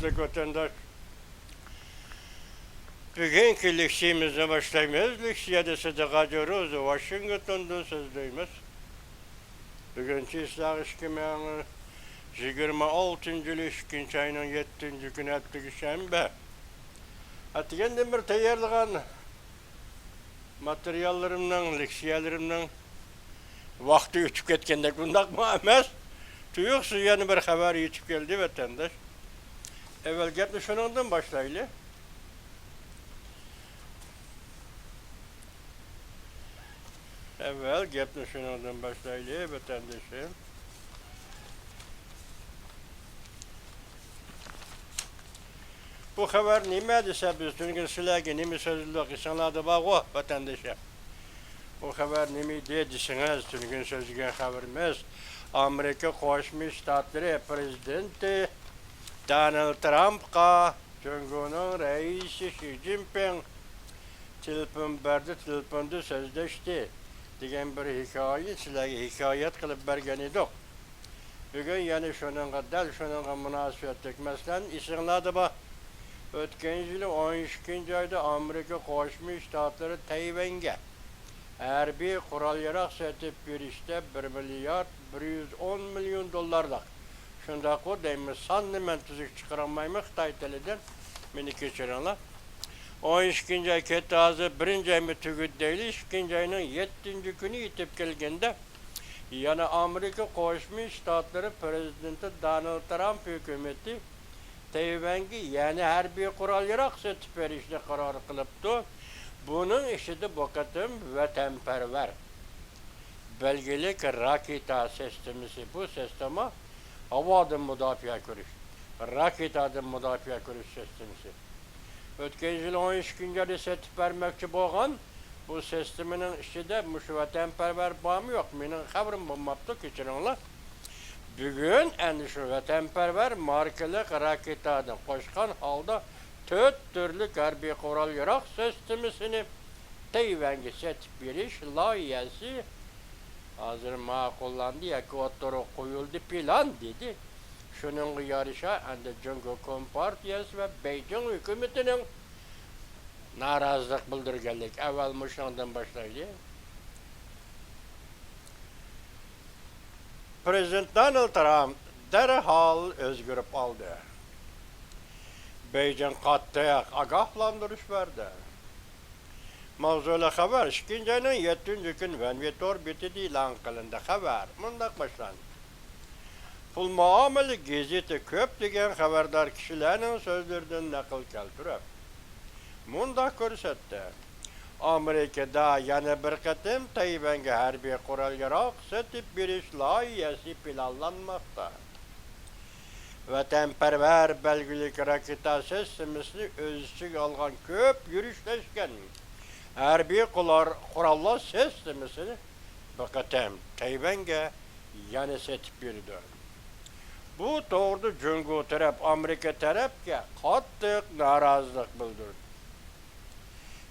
Hürmetli vatandaş, bugünkü leksiyimize başlaymayız. Leksiyede Sıdıka Rozu, Washington'dan sözdeyimiz. Bugünkü İslah İşkimeğini 26. ilişkinci ayının 7. günü ettik şembe. Atigen bir tayarlıgan materyallarımdan, leksiyelerimden vakti ütüp ketkendek bundak mı emez? Tuyuksuz yani bir haber yetip geldi vatandaş. Evvel gitmiş onundan başlaylı. Evvel gitmiş onundan başlaylı vatandaşım. Bu haber nime dese biz çünkü silahı nime sözlük insanlarda var o vatandaşım. Bu haber nime dedisiniz çünkü sözlüğün haberimiz. Amerika Koşmuş Ştatları Prezidenti Donald Trump'a Cumhurbaşkanı Reisi Xi Jinping telefonda sözleşti degan bir hikoya sizlarga hikoyat qilib bergan edik. Bugun yana shunga munosabatlik masalan esinglarda bor. O'tgan yili 12 oyda Amerika Qo'shma Shtatlari Tayvanga harbiy qurol-yarog' sotib berishda 1 milliard 110 milyon dollarlik. Shundaq o deymiz, sanni men tuzuk chiqarolmayman Xitoy tilidan. Meni kechiringlar. 12. ay ketdi, hozir 1. ayni tugudi deylik, 2. ayning 7. kuni yetib kelganda yana Amerika Qo'shma Shtatlari prezidenti Donald Trump hukumati Tayvanga yana harbiy qurol-yarog' sotib berishni qaror qilibdi. Bunun işi de bu kadın vatanperver. Belgelik raketa sistemisi bu sisteme havadan müdafaa görüş. Raketadan müdafaa görüş sistemisi. Ötken yıl 13 günde setip vermekçi boğan bu sisteminin işi de şu vatanperver bağımı yok. Benim haberim bulmaptı keçirinler. Bugün en şu vatanperver markalık raketadan koşkan halde 4 türlü harbiy qurol-yarog' sistemisini Tayvanga setib berish loyihasi hozir ma'qullandı, yoki o'ttirib qo'yildi plan dedi. Shuningga yarasha Andijon Kompartiyasi va Beijing hukumatining norozilik bildirganlik. Avval shundan boshlaydi. Prezident Donald Trump derhal o'zgarib oldi. Beijing qattiq ogohlantirish berdi. Mavzuli xabar 2. ayning 7. kun Vanvetor betida e'lon qilindi. Xabar mundaq boshlandi. Pul muomala gazeta ko'plagan xabardor kishilarning so'zlaridan naql keltirib, mundaq ko'rsatdi. Amerikada yana bir qatim Tayvanga harbiy qurol-yarog' sotib berish loyihasi planlanmoqda. Vatanperver belgilik raketa sistemisini öz içine algan köp yürüyüşleşken harbiy qurollar sistemisini bakatem Tayvanga yana setib berdi. Bu to'g'rida Jungo taraf Amerika tarafga qattiq norozilik bildirdi.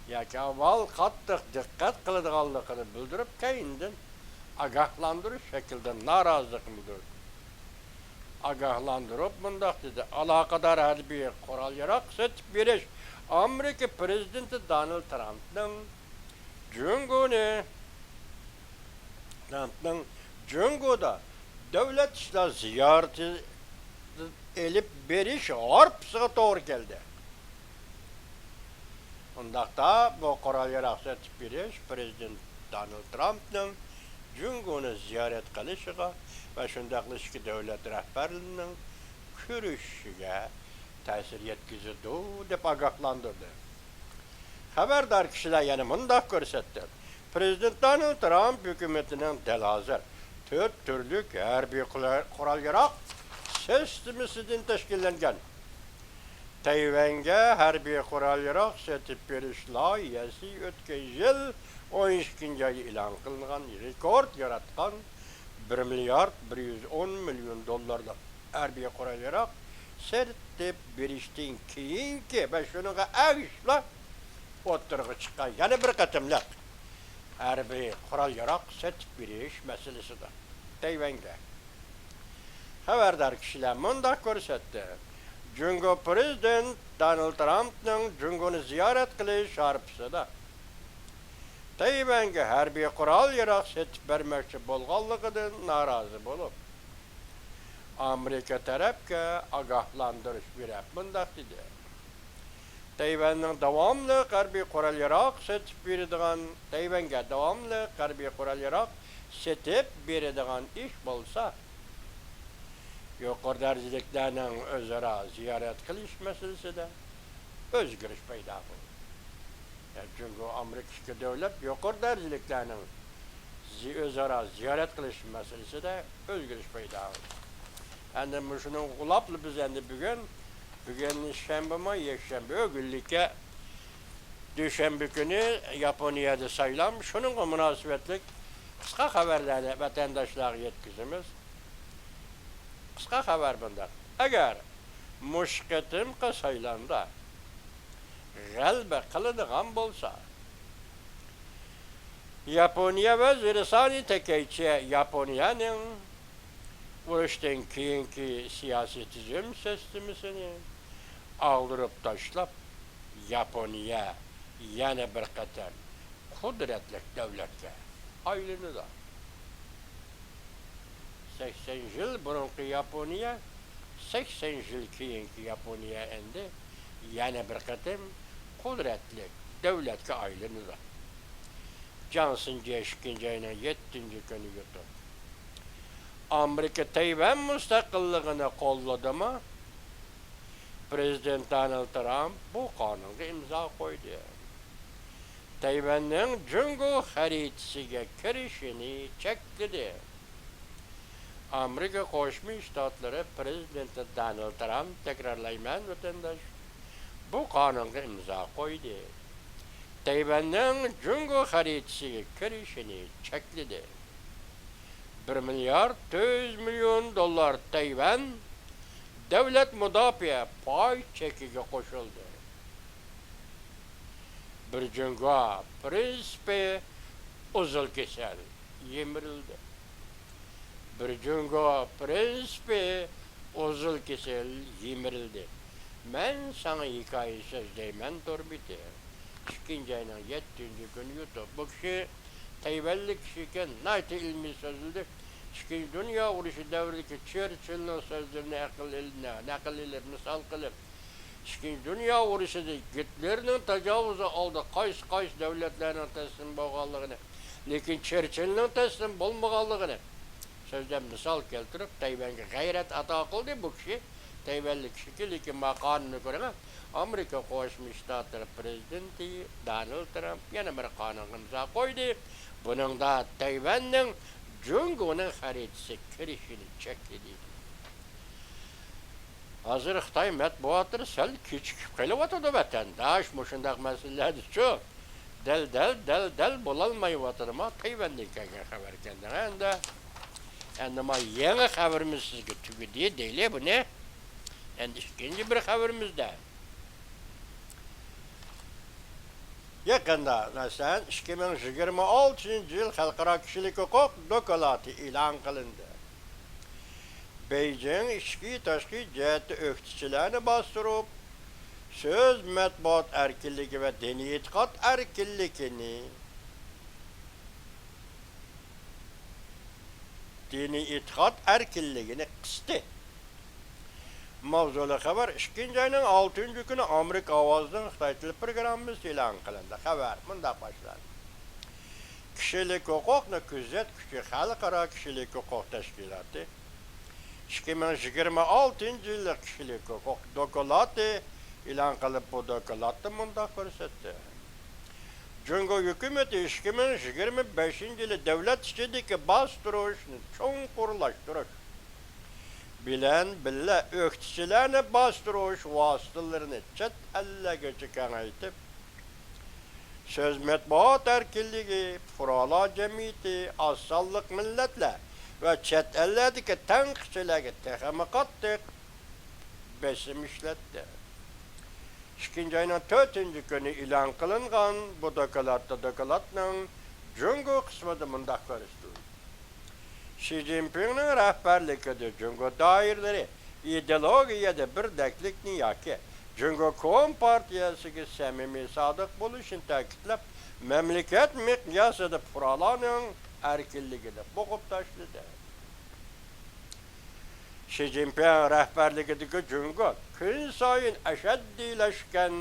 Yoki avval qattiq diqqat qiladiganligini bildirib, keyindan ogohlantirish shaklida norozilik bildirdi. Agahlandırıp mundaq dedi. Alaqadar harbiy qurol-yarog' sotib berish Amerika prezidenti Donald Trump'ning Jungo'da davlat ishlar ziyorati elib berish orpisiga to'g'ri keldi. Undaqda bu qurol-yarog' sotib berish prezident Donald Trump'ning Jungo'ni ziyorat qilishiga ve şundaqlışki devlet rehberliğinin görüşüge tesir yetkizildi dep agahlandırdı. Haberdar kişiler yani mundaq ko'rsatdi. Prezident Donald Trump hükümetinin delazir 4 türlük harbiy qurol-yarog' sistemisidan tashkillangan Tayvanga harbiy qurol-yarog' sotib berish loyihasi o'tgan yil 12. ay e'lon qilingan rekord yaratgan 1 milyard 110 milyon dollarlık harbiy qurol-yarog' sotib berishdan keyingi va shunga agishla o'ttirg'i chiqqan yana bir qatimliq harbiy qurol-yarog' sotib berish masalasida Tayvanga. Xabardor kishilar mundaq ko'rsatdi. Jungo Prezident Donald Trump'ның Jungoni ziyaret qilish sharpisida Tayvanga harbiy qurol yarog' setib bermoqchi bo'lganligidan norozi bo'lib, Amerika tarafga ogohlantirish berib bunday dedi. Tayvanning davomli harbiy qurol yarog' setib beradigan, Tayvanga davomli harbiy qurol yarog' setib beradigan ish bo'lsa, yuqori darajaliklarning o'zaro ziyorat qilish masalasida o'zgarish paydo bo'ldi. Çünkü Amerika devlet yuqori darajaliklarning o'zaro ziyorat qilish masalasida o'zgarish paydo bo'ldi. Endi shuni ulaplı biz endi bugun shanba, yakshanba, o'g'illikka dushanba kuni Yaponiyada saylam, shuningga munosabatlik qisqa xabarlarni vatandoshlarga yetkazamiz. Qisqa xabar bunda. Agar mushqitimqa saylamda g'alaba qiladigan bo'lsa, Yaponiya vaziri Sani Takaichi Yaponiyaning urushdan keyingi siyosiy tizim sistemasini ag'dirib tashlab, Yaponiya yana bir qator qudratli davlatga aylanadi. 80 yıl burunki Yaponiya, 80 yıl keyingi Yaponiya endi yana bir qatim qudratli davlatga aylanadi. Johnson ikkinchi ayning 7-kuni yutib. Amerika Tayvan mustaqilligini qo'lladimi? Prezident Donald Trump bu qonunga imzo qo'ydi. Tayvanning Jungo xaritasiga kirishini chekladi. Amerika Qo'shma Shtatlari prezidenti Donald Trump, takrorlayman vatandosh, bu qonunga imzo qo'ydi. Tayvanning Jungo xaritasiga kirishini chekladi. 1 milyard 400 milyon dollar Tayvan davlat mudofaa pay chekiga qo'shildi. Bir Jungo prinsipi uzil kesal yemirildi. Bir Jungo prinsipi uzil kesal yemirildi. Men sana hikoya so'zlayman to'rbiti. 2-ayning 7-kuni yutib. Bu kishi Tayvanlik kishi ekan, nayta ilmiy so'zildi. Ikkinchi dunyo urushi davridagi Churchillning so'zlarini naql qilib, misol qilib, Ikkinchi dunyo urushida Gitlerning tajovuzi oldi qaysi davlatlarning taslim bo'lganligini, lekin Churchillning taslim bo'lmaganligini so'zdan misol keltirib, Tayvanga g'ayrat ato qildi bu kishi. Tayvanlik kishi, lekin maqomini ko'raman, Amerika Qo'shma Shtatlari prezidenti Donald Trump yana bir qonun imzo qo'ydi. Buningda Tayvanning Jungoning xaritasiga kirishini chekladi. Hozir Xitoy matbuoti sal kechikib qelyapti vatandosh, shundaq masalalarni shu dal bo'lolmayotimi? Tayvandan kelgan xabar ekan. Endi ma yangi xabarimiz sizga tugadi deyli buni. Endi ikkinchi bir xabarimizda yaqinda masalan 2026-yil xalqaro kishilik huquq doklati e'lon qilindi. Beijing ichki tashqi jihatda o'qituvchilarni bostirib, so'z, matbuot erkinligi va diniy e'tiqod erkinligini qisdi. Mavzuli xabar 2-ayning 6-kuni Amerika ovozining Xitoy tili programmasi e'lon qilindi. Xabar bunday boshlandi. Kishilik huquqni kuzatuvchi xalqaro kishilik huquq tashkiloti 2026-yillik kishilik huquq doklati e'lon qilib, bu doklatda bunday ko'rsatdi. Jungo hukumati 2025-yili davlat ichidagi bostirishni cho'nqurlashtirish bilan billa o'qituvchilarni bostirish vositalarini chet ellargacha kengaytib, so'z, matbuot erkinligi, fuqarolar jamiyati, oz sonli millatlar va chet ellardagi tanqidchilarga texmi qattiq besim ishlatdi. 2-ayning 4-kuni e'lon qilingan bu doklatning Jungo qismida bunday ko'rsatildi. Xi Jinpingning rahbarligida Jungo doiralari ideologiyada birdeklik niyaki. Çünkü Kompartiyasiga samimiy sodiq bo'lishini ta'kidlab, mamlakat miqyosida fuqarolarning erkinligini bo'g'ib tashladi. Xi Jinping rahbarligidagi Jungo kun sayin ashaddiylashgan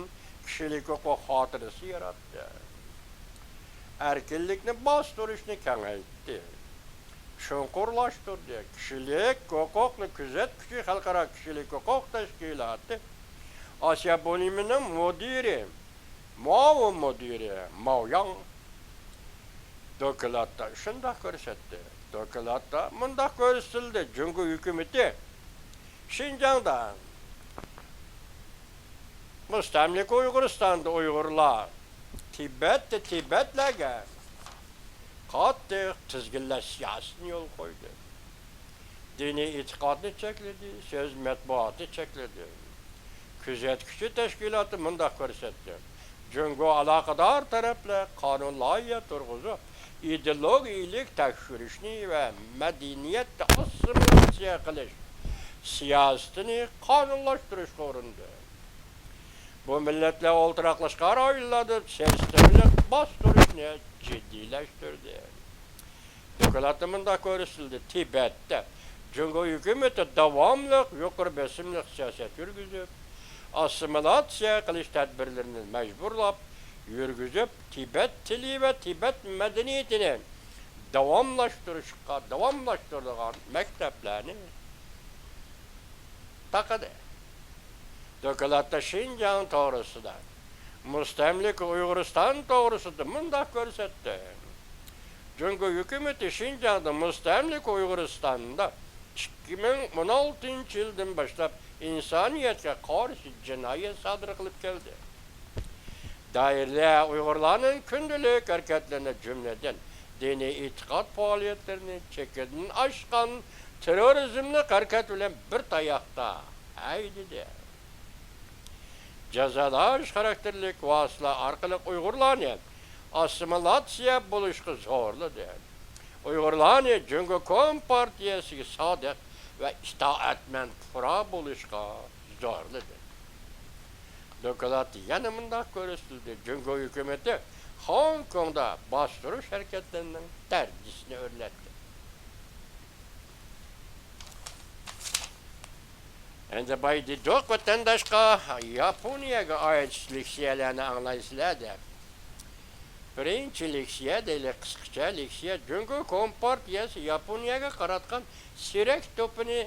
kishilik huquq xotirasi yaratdi. Erkinlikni bostirishni kengaytdi. Chunqurlashtirdi. Kishilik huquqni kuzatuvchi xalqaro kishilik huquq tashkiloti Osiyo bo'limining muavin mudiri Mao Yang dokladda shunday ko'rsatdi. Dokladda bunday ko'rsatildi. Jungo hukumati Şinjan'da mustamlik Uyg'uristonda Uyg'urlar Tibetlarga qattiq tizginlash siyosatini yo'l qo'ydi. Diniy e'tiqodni chekladi, so'z matbuotni chekladi. Kuzatuvchi tashkiloti bunday ko'rsatdi. Jungo aloqador taraflar qonun loyiha turg'izib, ideologiyalik tekshirishni va madaniyatni assimilyatsiya qilish siyosatini qonunlashtirishga urindi. Bu millatlar o'ltiraqlashgan oilalarda sistemlik bostirishni jiddiylashtirdi. Dokladda bunday ko'rsatildi. Tibetda Jungo hukumati davomli yuqori besimli siyosat yurgizib, assimilyatsiya qilish tadbirlarini majburlab yurgizib, Tibet tili va Tibet madaniyatini davomlashtirgan maktablarni taqadi. Dokladda Şinjan to'g'risida, mustamlik Uyg'uriston to'g'risida bunday ko'rsatdi. Jungo hukumati Şinjanda mustamlik Uyg'uristonda 2016-yildan boshlab insoniyatga qarshi jinoyat sodir qilib keldi. Doirlar Uyg'urlarning kundalik harakatlarini, jumladan diniy e'tiqod faoliyatlarini chekkadan oshgan terrorizmni harakat bilan bir tayoqda haydadi. Jazolash xarakterlik vositalar orqali Uyg'urlarni assimilyatsiya bo'lishga zorladi. Uyg'urlarni Jungo Kompartiyasiga sodiq va itoatmand fuqaro bo'lishga zorladi. Dokladda yana bunday ko'rsatildi. Jungo hukumati Hong Kongda bostirish harakatlarining tarjisini o'rnatdi. Endi baydidoq vatandaşqa Yaponiyaga oid leksiyalarni anglaysizlar. Birinchi leksiya deylik, qisqacha leksiya Jungo Kompartiyasi Yaponiyaga qaratgan sirak to'pini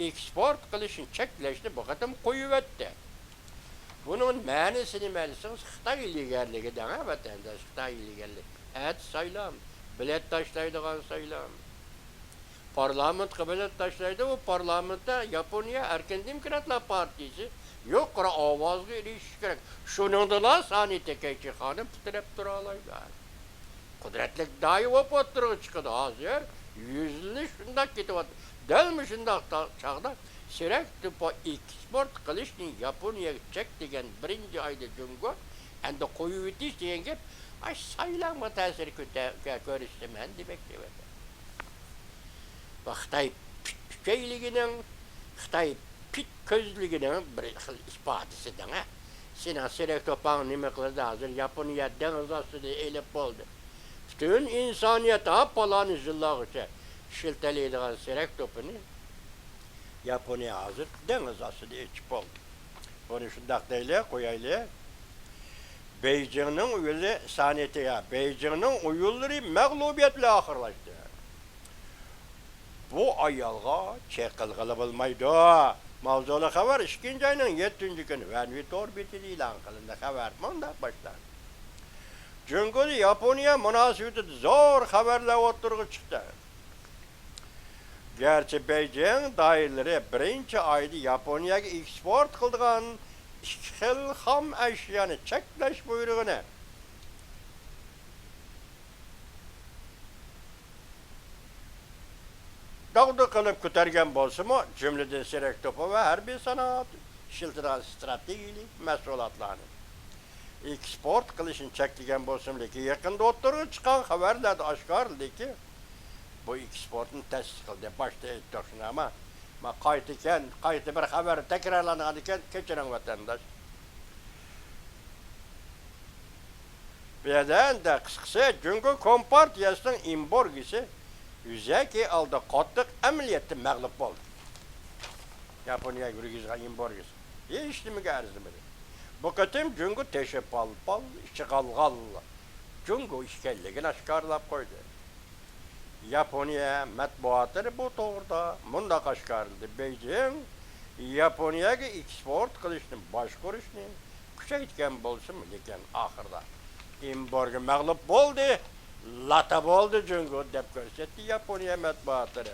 eksport qilishni cheklashni bu qatam qo'yibdi. Bunun ma'nosi nima desangiz, Xitoy ilgariligida vatandaş Xitoy ilgarilik. Saylam, bilet tashlaydigan saylam. Parlament bilet tashlaydi, u parlamentda Yaponiya Erkin Demokratlar Partiyasi yuqori ovozga erishish kerak. Shuningdek, Sani Tekaychi xonim titrab tura oladi. Qudratli doim o'tirib chiqadi hozir. Yuzli shunday ketyapti. Dalmi shunday chaqda sirak to'pa eksport qilishni Yaponiyaga chek degan birinchi oyda Jungo endi qo'yib o'tish degan gap, saylanma ta'sir ko'rsataman demoqchi. Xitoy pitchayligining, Xitoy pit ko'zligining bir xil isbotisidan. Seni sirak to'pang nima qildi hozir Yaponiya dengiz ostida elib bo'ldi. Butun insoniyat paloni yillargacha shiltalaydigan sirak to'pini Yaponiya hozir dengiz ostida ichib bo'ldi. Buni shunday deylik, qo'yaylik. Beijingning o'zi sanitiya, Beijingning o'yinlari mag'lubiyat bilan oxirlashdi. Bu ayolga chekilg'ili bo'lmaydi. Mavzuli xabar 2-oyning 7-kuni Vanvitor betida e'lon qilindi. Xabar bunday boshlandi. Jungo Yaponiya munosabatida zo'r xabarlar o'tirg'i chiqdi. Gerçi Beijing doiralari birinchi oyda Yaponiyaga eksport qilgan 2 xil xom ashyoni cheklash buyrug'ini dağda qilib ko'targan bo'lsa-mu, jumladan sirak to'pa va harbiy sanoat ishiltiran strategik mas'uliyatlarni eksport qilishni cheklagan bo'lsa-mu, lekin yaqinda o'tirib chiqqan xabarlarda oshkorliki bu eksportni tasdiqladi. Boshda aytdik, ammo Ma qaytı bir haber tekrarlanan iken keçiren vatandaş. Birden de kıskısa çünkü Kompartiyasının imborgisi yüzeki aldı qattiq ameliyatı mağlup oldu. Yaponiya yürüyüşen imborgisi. Hiç mi garzımdı? Bu kıtım çünkü teşe pal işi qalğal. Çünkü işkelligini aşkarlap koydu. Yaponiya matbuatları bu doğruda mundaq aşkarıldı. Beijing Yaponiyaga eksport qilishni bosh ko'rishni kuchaytgan bo'lsin lekin oxirida imborga mag'lub bo'ldi, lata bo'ldi jungo deb ko'rsatdi Yaponiya matbuotlari.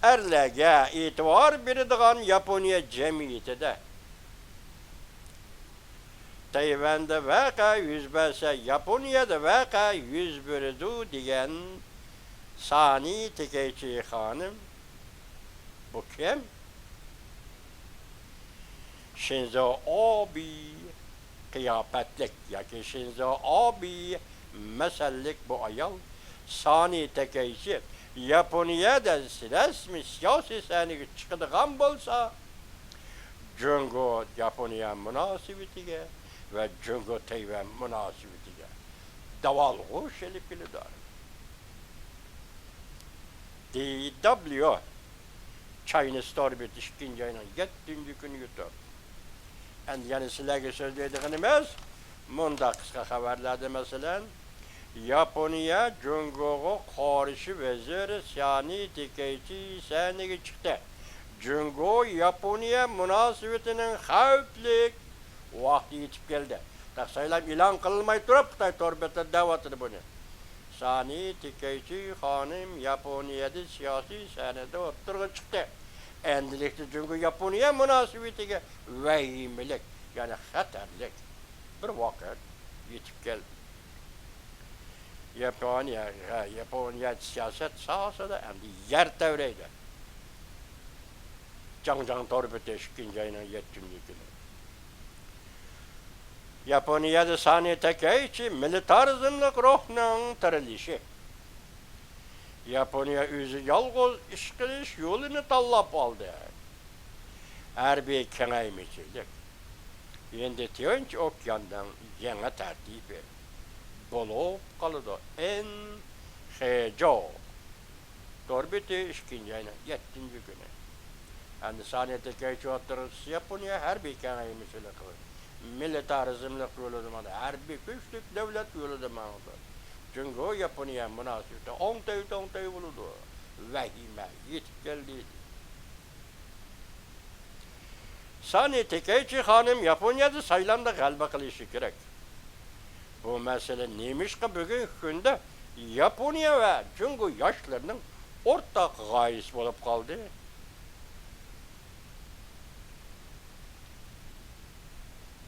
Erlarga e'tibor beradigan Yaponiya jamiyatida Tayvanda vaqa yuz bersa, Yaponiyada vaqa yuz beradi degan Sani Takeichi xonim bu kim? Shinzo Abe qiyofetlik yoki Shinzo Abe masallik bu ayol Sani Takeichi Yaponiyada rasmiy siyosiy sahnaga chiqadigan bo'lsa, Jungo Yaponiya munosabatiga ve Jungo Tayvan münasebetiga davalg'ush elib keladi. DW China Star bitiş ikinci ayının 7. günü yutar. Endi yani sizlarga so'zlaydiganimiz munda qisqa xabarlarda masalan Yaponiya Jungoga qarshi vaziri Sani Takeichi sahnaga chiqdi. Jungo Yaponiya munosabatinin xavfli vaqti yetib keldi. Taqsaylar e'lon qilinmay turib Xitoy torbeta da'vatini buni. Sani Takeichi xonim Yaponiyada siyosiy sahnada o'tirg'i chiqdi. Endilikda Jungo Yaponiya munosabatiga vahimalik, ya'ni xatarlik bir voqea yetib keldi. Yaponiya siyoset sahasida endi yer tevraydi. Jangjang torbeta 2. ayının 7. günü. Yaponiyada Sani Takeichi militarizmlik ruhning tirilişi. Yaponiya o'zi yolg'iz ish qilish yo'lini tanlab oldi. Harbiy kengaymichilik. Endi Tinch okeandan yangi tartibi bo'lib qoladi. Hejo. Torbeti 2. ayının 7. günü. Endi Sani Takeichi o'tirsa Yaponiya harbiy kengaymichilik qiladi. Militarizmlik yo'lida harbiy kuchlik davlat yo'lida ma'lum. Jungo Yaponiya munosabati o'ngtay bo'ladi. Vahima yetib keldi. Sani Takeichi xonim Yaponiyada saylovda g'alaba qilishi kerak. Bu masala nemishqa bugungi kunda Yaponiya va Jungo yoshlarining o'rtaq g'oyasi bo'lib qoldi.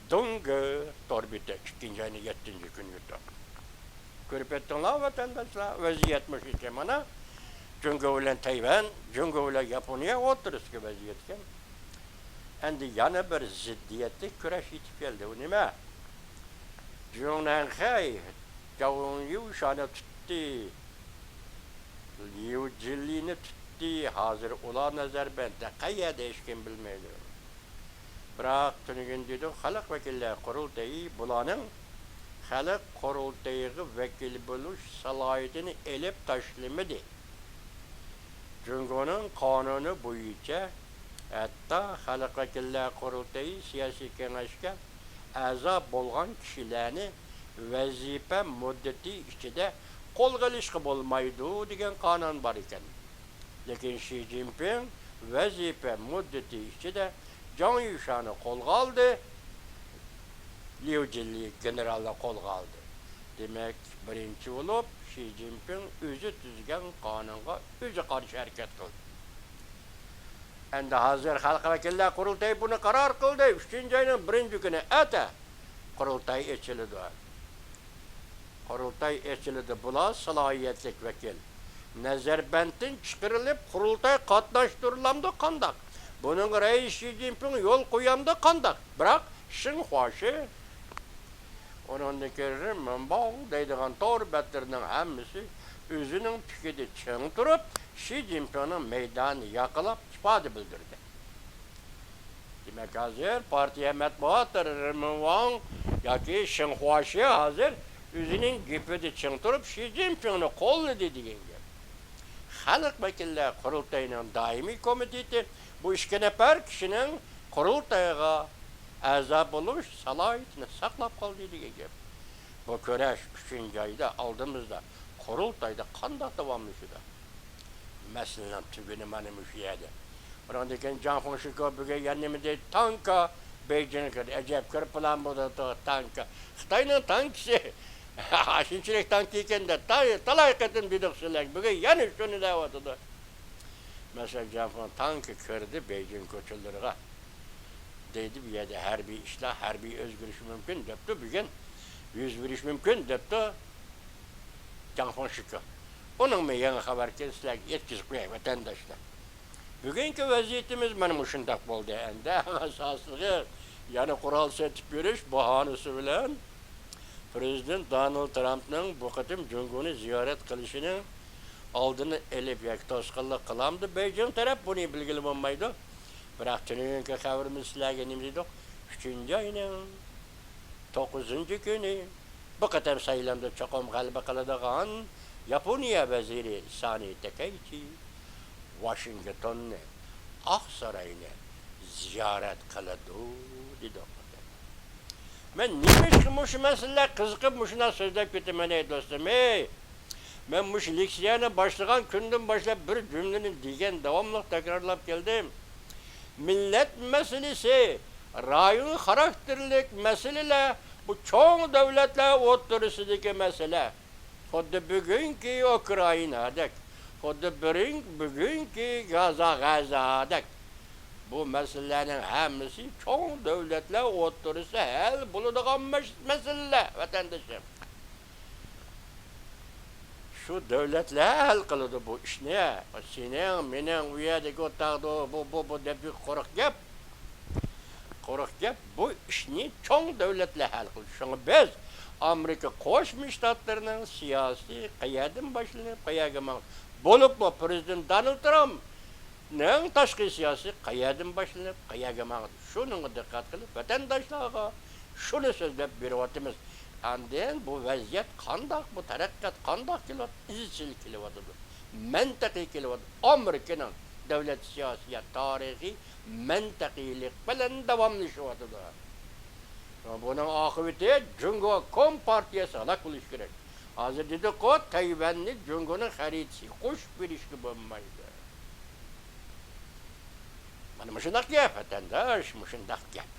Dunga torbita 2. ayının 7. günü yutar. Görüp ettiğinler vatandaşlar vaziyet müşkil mana. Jungo ile Tayvan, Jungo ile Yaponiya oturuşki vaziyetken. Endi yana bir ziddiyetli küreş yetip geldi. O nima? Junanhay, Jawun Yuşan'ı tuttu. Liu Jilli'ni tuttu. Hazır ular Nazarbent'te qayyada hech kim bilmaydi. Biroq tunugin dedi, xalq vakillar qurultayi bularning xalq qurultayiga vakil bo'lish salohiyatini elib tashlamadi. Jungoning qonuni bo'yicha hatto xalq vakillar qurultayi siyosiy kengashga a'zo bo'lgan kishilarni vazifa muddati ichida qo'lga olishga bo'lmaydi degan qonun bor ekan. Lekin Xi Jinping vazifa muddati ichida Zhang Yushan'ı qo'lga oldi, Liu Jili generalni qo'lga oldi. Demak, birinchi bo'lib Xi Jinping o'zi tuzgan qonunga o'zi qarshi harakat qildi. Endi hozir xalq vakillar qurultayi buni qaror qildi. 3. ayning 1. kuni ata qurultay ochildi. Qurultay ochildi. Bular salohiyatlik vakil. Nazarbanddan chiqarilib qurultay qatnashtiriladi qanday? Bunun reis Xi Jinping yol qo'yamda qanday? Biroq Xinhuashi onun kerim Mambao deydigan to'r batlarning hammasi o'zining fikrida ching turib, Xi Jinping'in meydanı yakılıp ifade bildirdi. Demek hazır partiye matbuattır Rımıvan yoki Xinhuaxi hazır özünün gipini çıngtırıp Xi Jinping'ni qo'lladı degan gap. Xalq vakillar qurultayining doimiy komiteti bu 2 nafar kishining qurultayga a'zo bo'lish salohiyatini saqlab qoldi degan gap. Bu kurash 3. ayda oldimizda qurultayda qanday davomlashadi? Masalan, tuguni mana shu yerda. Biroq ekan Janfeng Shiko bugun yanimizda tanka Beijingga ajab kir plan bo'ldi tanka. Xitoyning tankisi shunchalik tank ekanda talay qatim dedik bugun yana shuni deyotdi. Mesela Janfeng tanki kirdi Beijing ko'chalariga. Deydi bu yerda harbiy ishlar, harbiy o'zgarish mumkin debdi bugun. Yuz berish mumkin debdi Janfeng Shiko. Onun yangi xabar sizlarga yetkazib qo'yay vatandoshlar. Bugungi vaziyatimiz mana shunday bo'ldi endi. Asosligi yana qurol sotib berish bahonasi bilan Prezident Donald Trumpning bu qatim Junguni ziyorat qilishining oldini elib yoki to'sqinlik qilamdi. Beijing taraf buni bilgili bo'lmaydi. Biroq tuningi xabarimiz sizlarga nima dedik? 3-oyning 9-kuni bu qatam saylamda cho'qim g'alaba qiladigan Yaponiya vaziri Sani Takaichi Washingtonni, Oq saroyni ziyorat qiladi dedi. Men nima shu masalalar qiziqib shuna so'zlab ketaman ey do'stim. Men shu leksiyani boshlagan kundan boshlab bir jumlani degan davomli takrorlab keldim. Millat masalasi, rayon xarakterlik masalalar bu cho'ng davlatlar o'rtasidagi masala. Xuddi bugungi Ukrainadek, xuddi bugungi G'azodek. Bu masalalarning hammasi cho'ng davlatlar o'rtasida hal bo'ladigan masalalar vatandoshim. Şu devletler hal qiladi bu ishni. Sening, mening u yerdagi o'taqdi bu deb qo'riq gap. Qo'riq gap bu ishni cho'ng davlatlar hal qiladi. Shunga biz Amerika Qo'shma Shtatlarining siyosiy qayerdan boshlanib, qayerga bo'libmi Prezident Donald Trump ning tashqi siyosiy qayerdan boshlanib, qayerga shunga diqqat qilib vatandoshlarga shuni so'zlab beryapmiz. Andın bu vaziyet qandoq, bu taraqqiyot qandoq kelyapti, izchil kelyapti. Mantiqiy kelyapti. Amerikaning davlat siyosiyat tarixiy mantaqiylik bilan davomlashyapti. Buning oqibati Jungo Kompartiyasi halok bo'lishi kerak. Hozir dedi-ku, Tayvanni Jungoning xaritasiga qo'shib berishga bo'lmaydi. Mana shunday gap, vatandosh, shunday gap.